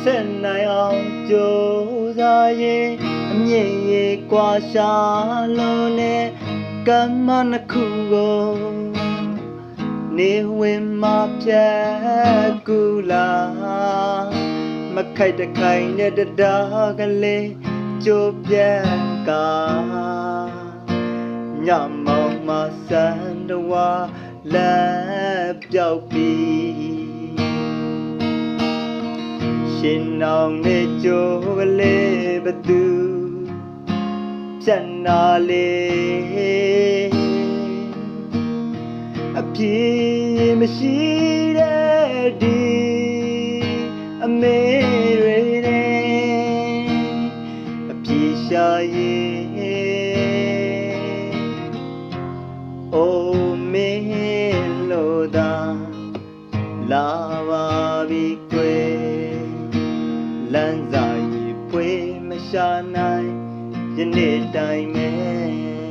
ဆက်နိုင်အောင်ကြိုးစားရင်အမြင့်ရဲ့ကွာရှာလုံးနဲ့ကမ္မနှစ်ခုကိုနေဝင်မှာပြတ်ကူလာမခိုက်တခိုင်နဲ့တရားကလေးကြိုးပြန်ကာညမောင်မဆန်တော်လက်ပြောက်ပြီးရှင်အောင်နဲ့ကြိုးကလေးဘသူဖြတ်နာလေးအပြေမရှိတဲ့ဒီအမေတွေနဲ့အပြေရှာရင်အိုမင်းလို့သာလာပါပြီကွယ်လမ်းစာရီဖွေးမရှာနိုင်ယနေ့တိုင်းမဲ့